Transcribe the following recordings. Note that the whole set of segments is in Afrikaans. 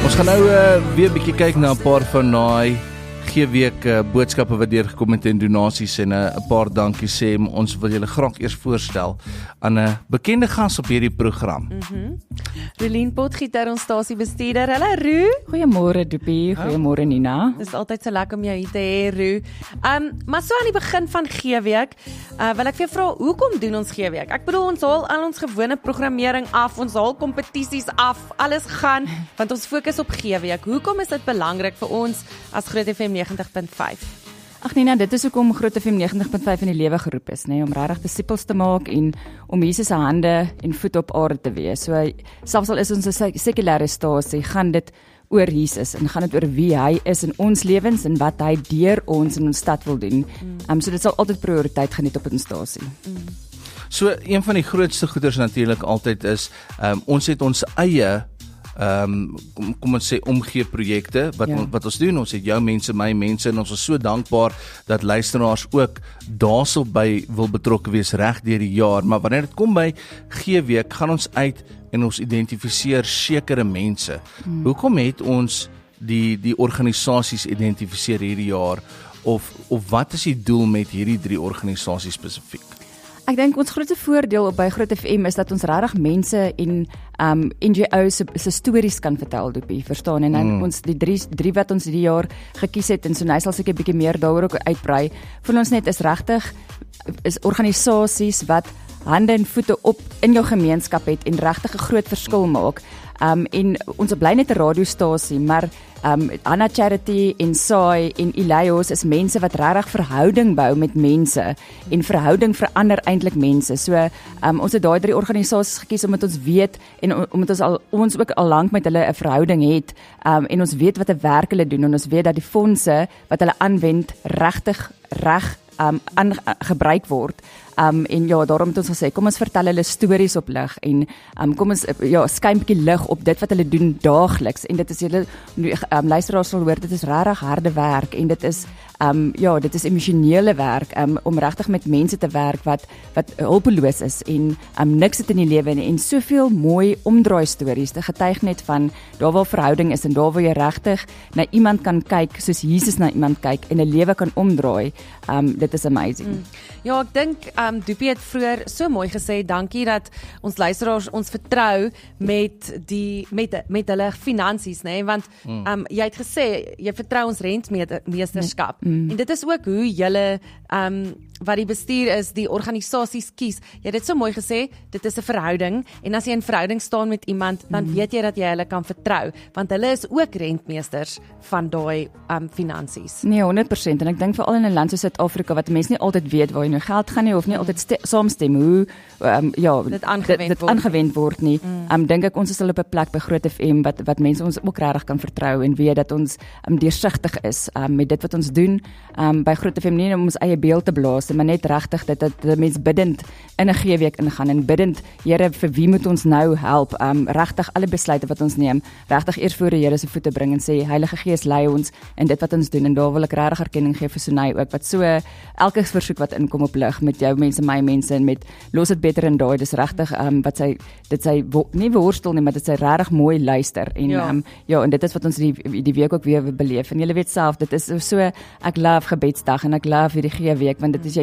Ons gaan nou weer 'n bietjie kyk na 'n paar van daai Geeweek boodskappe wat deurgekom het en donasies en 'n paar dankies sê. Ons wil julle graag eers voorstel aan 'n bekende gas op hierdie program. Roelien Potgieter, ons stasiebestuurder. Hallo Roo. Goeiemôre Dopie, goeiemôre Nina. Dit is altyd so lekker om jou hier te hê, Roo. Maar so aan die begin van Geeweek, wil ek vir jou vra, hoekom doen ons Geeweek? Ek bedoel, ons haal al ons gewone programmering af, ons haal kompetisies af, alles gaan, want ons fokus op Geeweek. Hoekom is dit belangrik vir ons as Groot FM 90.5? Ag Nina, dit is hoekom Groot FM 90.5 in die lewe geroep is, om regtig disippels te maak en om Jesus se hande en voete op aarde te wees. So selfs al is ons 'n sekulêre stasie, gaan dit oor Jesus en gaan dit oor wie hy is in ons lewens en wat hy deur ons in ons stad wil doen. So dit sal altyd prioriteit geniet op ons stasie. So een van die grootste goeders natuurlik altyd is, ons het ons eie kom ons sê omgee projekte wat ons doen. Ons het jou mense, my mense, en ons is so dankbaar dat luisteraars ook daarso by wil betrokke wees reg deur die jaar. Maar wanneer dit kom by Geeweek, gaan ons uit en ons identifiseer sekere mense. Hoekom het ons die organisasies identifiseer hierdie jaar, of wat is die doel met hierdie 3 organisasies spesifiek? Ek dink ons grootste voordeel by Groot FM is dat ons regtig mense en NGO's se stories kan vertel, Dopie, verstaan? En dan ons die drie wat ons hierdie jaar gekies het, en so nou sal seker 'n bietjie meer daaroor ook uitbrei, vir ons net is regtig is organisasies wat hande en voete op in jou gemeenskap het en regtig 'n groot verskil maak. En ons bly net 'n radiostasie, maar Anna Charity en Saai en Elios is mense wat regtig verhouding bou met mense en verhouding verander eintlik mense. So ons het daai 3 organisasies gekies omdat ons weet en omdat ons ook al lank met hulle 'n verhouding het, en ons weet wat 'n werk hulle doen en ons weet dat die fondse wat hulle aanwend regtig gebruik word. En ja, daarom het ons gesê, kom ons vertel hulle stories op lig en kom ons skyn 'n bietjie lig op dit wat hulle doen daagliks. En dit is julle luisteraars sal hoor, dit is regtig harde werk en dit is dit is emosionele werk om regtig met mense te werk wat hulpeloos is en niks het in die lewe en soveel mooi omdraai stories. Dit getuig net van daar waar verhouding is en daar waar jy regtig na iemand kan kyk soos Jesus na iemand kyk en 'n lewe kan omdraai. Dit is amazing. Ja, ek dink Dopie het vroeër so mooi gesê, dankie dat ons luisteraars ons vertrou met hulle finansies, want jy het gesê jy vertrou ons rentmeesterskap. En dit is ook hoe julle wat die bestuur is, die organisasies kies. Jy het dit so mooi gesê, dit is 'n verhouding en as jy in verhouding staan met iemand, dan weet jy dat jy hulle kan vertrou, want hulle is ook rentmeesters van daai finansies. Nee, 100%, en ek dink veral in 'n land soos Suid-Afrika wat mense nie altyd weet waar jy nou geld gaan nie of nie altyd saamstem hoe dit aangewend word nie. Dink ek ons is al op 'n plek by Groot FM wat mense ons ook regtig kan vertrou en weet dat ons deursigtig is met dit wat ons doen by Groot FM, nie om ons eie beeld te blaas, maar net regtig dat mense bidend in 'n Geeweek ingaan en bidend, Here, vir wie moet ons nou help? Regtig alle besluite wat ons neem, regtig eers voor die Here se voete bring en sê, Heilige Gees lei ons in dit wat ons doen, en daar wil ek regtig erkenning gee vir Sunay ook, wat so elke versoek wat inkom op lig met jou mense, my mense, en met los dit beter in daai, dis regtig wat sy nie worstel nie, maar dit sy regtig mooi luister, en en dit is wat ons die week ook weer beleef, en julle weet self, dit is so, ek love gebedsdag, en ek love hierdie Geeweek, want dit is, jy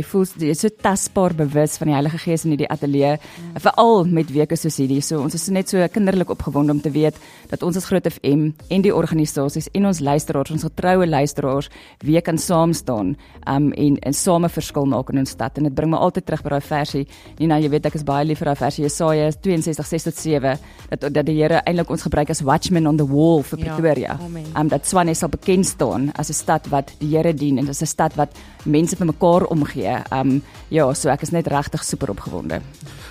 is so tasbaar bewus van die Heilige Gees in die ateljee, veral met weke soos hierdie, so ons is net so kinderlik opgewonde om te weet, dat ons as Groot FM, en die organisasies, en ons luisteraars, ons getroue luisteraars, weer kan saam staan, en same verskil maak in ons stad, en dit bring my altyd terug by daai versie, Nina, jy weet, ek is baie lief vir daai versie, Jesaja 62:6-7, dat die Here eintlik ons gebruik as watchman on the wall vir Pretoria, dat Tshwane sal bekend staan as 'n stad wat die Here dien, en as 'n stad wat mense vir mekaar omgee, so ek is net regtig super opgewonde.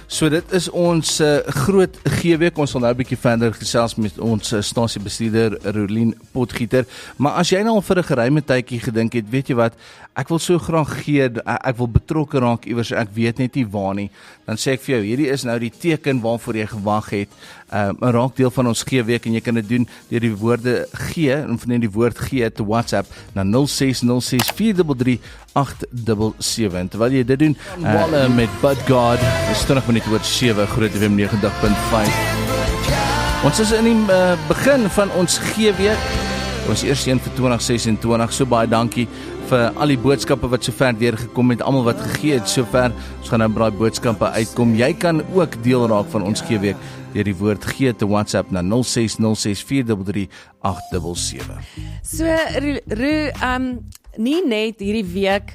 So dit is ons groot Geeweek, ons sal nou 'n bietjie verder gesels met ons stasiebestuurder Roelien Potgieter, maar as jy nou al vir 'n geruime tydjie gedink het, weet jy wat, ek wil so graag gee, ek wil betrokke raak iewers, ek weet net nie waar nie, dan sê ek vir jou, hierdie is nou die teken waarvoor jy gewag het, raak deel van ons Geeweek, en jy kan dit doen deur die woorde gee, en van die woord gee te WhatsApp na 0606-433-877, terwyl jy dit doen, Walle met But God, is 20 minute oor 7, Groot FM 90.5. Ons is in die begin van ons G-week. Ons eerste een vir 2026. So baie dankie vir al die boodskappe wat sover deurgekom het, almal wat gegee het sover. Ons gaan nou braai boodskappe uitkom. Jy kan ook deel raak van ons G-week deur die woord gee te WhatsApp na 0606433877. So Ru, nie net hierdie week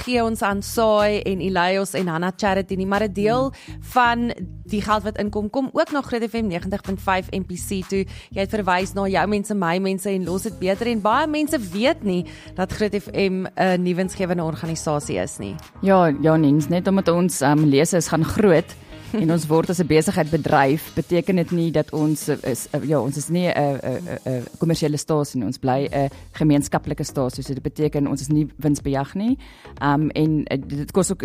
gee ons aan Saai en Elios en Hannah Charity nie, maar 'n deel van die geld wat inkom, kom ook na Groot FM 90.5 MPC toe. Jy het verwys na jou mense, my mense en los dit beter en baie mense weet nie dat Groot FM 'n nuwensgewende organisasie is nie. Ja, Niens, net omdat ons lesers gaan groot en ons word as 'n besigheid bedryf, beteken dit nie dat ons ons is nie 'n kommersiële stasie nie, ons bly 'n gemeenskaplike stasie, so dit beteken ons is nie winsbejag nie. En dit kos ook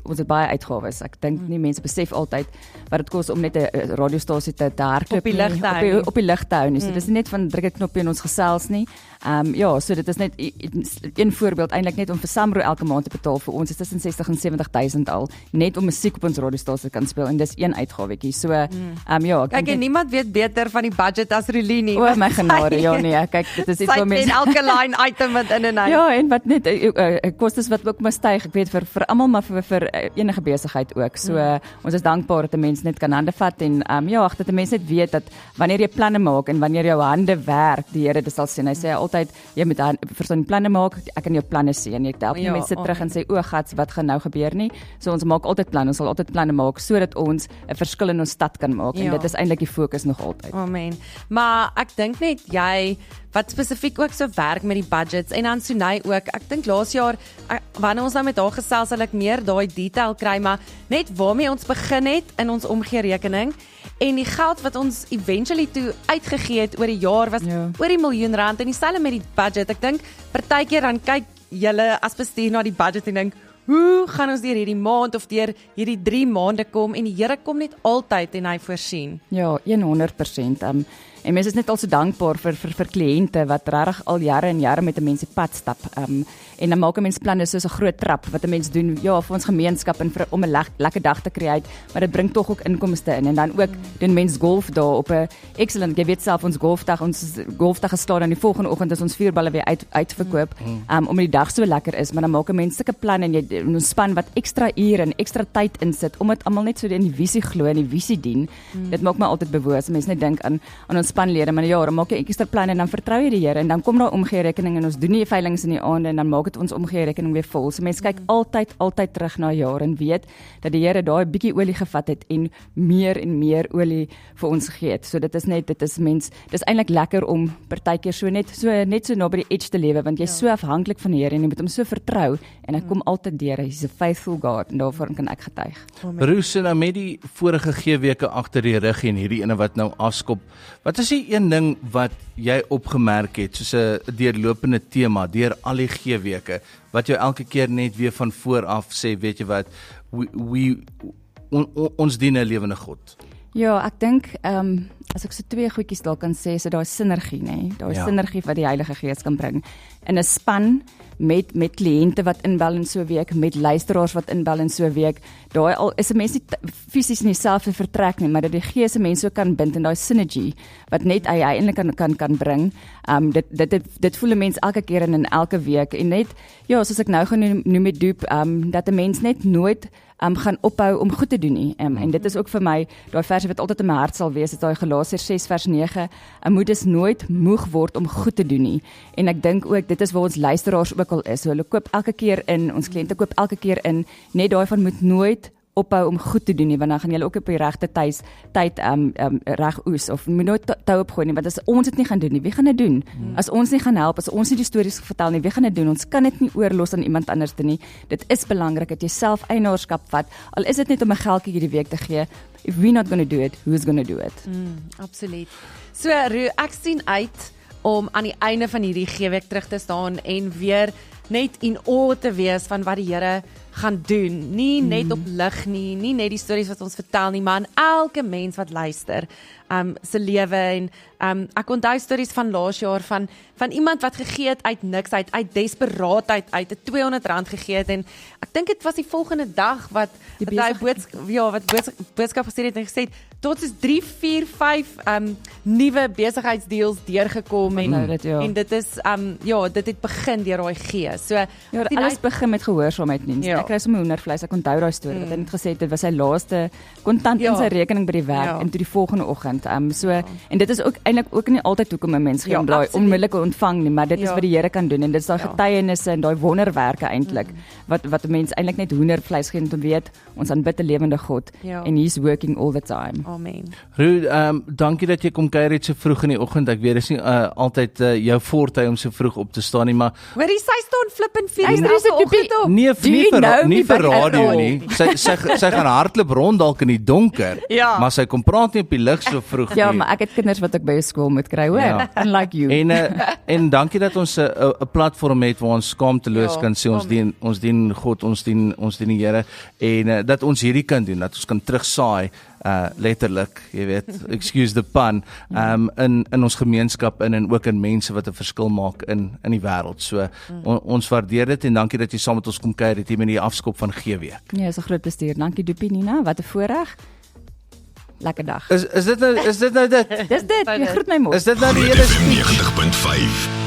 ons het baie uitgawes. Ek dink nie mense besef altyd wat dit kos om net 'n radiostasie te hardloop op die lig te hou. Op die lig te hou nie. So dis net van druk 'n knoppie en ons gesels nie. So dit is net een voorbeeld eintlik net om vir Samro elke maand te betaal vir ons is tussen 60 en 70,000 al net om musiek op ons radiostasie te kan speel en dis een uitgawetjie. So kyk en niemand weet beter van die budget as Rulini. O my genade, ja nee, kyk dit is iets wat mense elke line item wat in en uit. Ja, en wat net kostes wat ook maar styg, ek weet vir almal maar vir enige besigheid ook. So ons is dankbaar dat 'n mens net kan hande vat en dat 'n mens net weet dat wanneer jy planne maak en wanneer jou hande werk, die Here dit sal sien. Hy sê altyd jy moet verstaan planne maak, ek kan jou planne sien en ek help nie mense terug en sê o gats, wat gaan nou gebeur nie. So ons maak altyd planne, ons sal altyd planne maak sodat ons 'n verskil in ons stad kan maak en dit is eintlik die fokus nog altyd. Amen. Maar ek dink net jy wat spesifiek ook so werk met die budgets en dan Sunay ook. Ek dink laas jaar wanneer ons nou met haar gesels sal ek meer daai detail kry, maar net waarmee ons begin het in ons omgeerekening en die geld wat ons eventually toe uitgegee het oor die jaar was oor die R1 miljoen en dieselfde met die budget. Ek dink partykeer dan kyk julle as bestuur na die budget en dink hoe gaan ons deur hierdie maand of deur hierdie 3 maande kom en die Here kom net altyd en hy voorsien. Ja, 100%. En mense is net al so dankbaar vir kliënte wat regtig al jare en jare met 'n mens se pad stap. En dan maak 'n mens planne soos 'n groot trap wat 'n mens doen vir ons gemeenskap en om 'n lekker dag te create, maar dit bring tog ook inkomste in. En dan ook doen mense golf daar op 'n excellent, jy weet self ons golfdag gestaan en die volgende oggend is ons 4 balle weer uitverkoop. Omdat die dag so lekker is, maar dan maak 'n mens sulke planne en jy ons span wat ekstra ure en ekstra tyd insit om dit almal net so in die visie glo en die visie dien. Dit maak my altyd bewus. Mense net dink aan ons spanlede, maar dan maak jy ekstra planne en dan vertrou jy die Here en dan kom daar omgeerekening en ons doen nie veilings in die aande en dan maak dit ons omgeerekening weer vol. So mense kyk altyd terug na jaar en weet dat die Here daai bietjie olie gevat het en meer olie vir ons gegee het. So dit is eintlik lekker om partykeer so net so naby die edge te lewe want jy's so afhanklik van die Here en jy moet hom so vertrou en hy kom altyd deur. Hy's 'n faithful God en daarvoor kan ek getuig. Bruce, nou met die vorige G-weke agter die rug en hierdie ene wat nou afskop, wat is die een ding wat jy opgemerk het, soos 'n deurlopende tema, deur al die G-weke, wat jou elke keer net weer van voor af sê, weet jy wat, ons dien 'n lewende God? Ja, ek dink, as ek so 2 goedjies daar kan sê, so daai sinergie, nê? Daai sinergie wat die Heilige Gees kan bring. In 'n span met kliënte wat inbel in so 'n week, met luisteraars wat inbel in so 'n week. Daai al is 'n mens nie fisies in dieselfde vertrek nie, maar dat die Gees se mense so kan bind in daai synergy wat net hy eintlik kan bring. Dit voel 'n mens elke keer in elke week en net soos ek nou genoem met Doop, dat 'n mens net nooit gaan ophou om goed te doen nie. En dit is ook vir my daai versie wat altyd in my hart sal wees, is daai Galasiërs 6 vers 9. 'n Moet dus nooit moeg word om goed te doen nie. En ek dink ook dit is waar ons luisteraars ook al is. So hulle koop elke keer in, ons kliënte koop elke keer in, net daai van moet nooit ophou om goed te doen nie, want dan gaan julle ook op die regte tyd reg oes of moet nooit tou opgooi nie, want as ons dit nie gaan doen nie, wie gaan dit doen? As ons nie gaan help, as ons nie die stories vertel nie, wie gaan dit doen? Ons kan dit nie oorlos aan iemand anders te nie. Dit is belangrik dat jy self eienaarskap vat, al is dit net om 'n geldjie hierdie week te gee. If we're not going to do it, who's going to do it? Absoluut. So Ru, ek sien uit om aan die einde van hierdie G-week terug te staan en weer net in awe te wees van wat die Here gaan doen. Nie net op lig nie net die stories wat ons vertel nie, maar aan elke mens wat luister, se lewe en ek onthou stories van laas jaar van iemand wat gegee het uit niks uit desperaatheid uit R200 gegee het en ek dink dit was die volgende dag wat hy boodskap gestuur het en gesê tot soos 3, 4, 5 nuwe besigheidsdeals deurgekom en dit is dit het begin deur daai gee. So alles begin met gehoorsaamheid nie. Ek kry sommer hoendervleis, ek onthou daai storie wat hy net gesê het dit was sy laaste kontant in sy rekening by die werk en toe die volgende oggend. En dit is ook eintlik ook nie altyd hoekom 'n mens geen daai onmiddellike ontvang nie, maar dit is wat die Here kan doen en dit is daai getuienisse en daai wonderwerke eintlik wat 'n mens eintlik net hoendervleis gee om te weet ons aanbid 'n lewende God en he's working all the time. Amen. Ruud, dankie dat jy kom kuier het so vroeg in die oggend. Ek weet dit is nie altyd jou forte om so vroeg op te staan nie, maar hoorie sy staan flippend 4 uur die oggend op. Nie vir radio nie. Sy gaan hardloop rond dalk in die donker, maar sy kom praat nie op die lig so vroeg nie. Ja, maar ek het kinders wat ek by 'n skool moet kry, hoor. Unlike you. En dankie dat ons 'n platform het waar ons skaamteloos kan sê ons dien God, ons dien die Here en dat ons hierdie kan doen, dat ons kan terugsaai letterlik, jy weet, excuse the pun, in ons gemeenskap en ook in mense wat 'n verskil maak in die wêreld. So ons waardeer dit en dankie dat jy saam met ons kom kuier het hier met die afskop van G-week. Ja, is 'n groot plesier. Dankie Dopie Nina, wat 'n voorreg. Lekker dag. Is dit nou dit? Dis dit. Jy groet my mos. Is dit nou die hele 90.5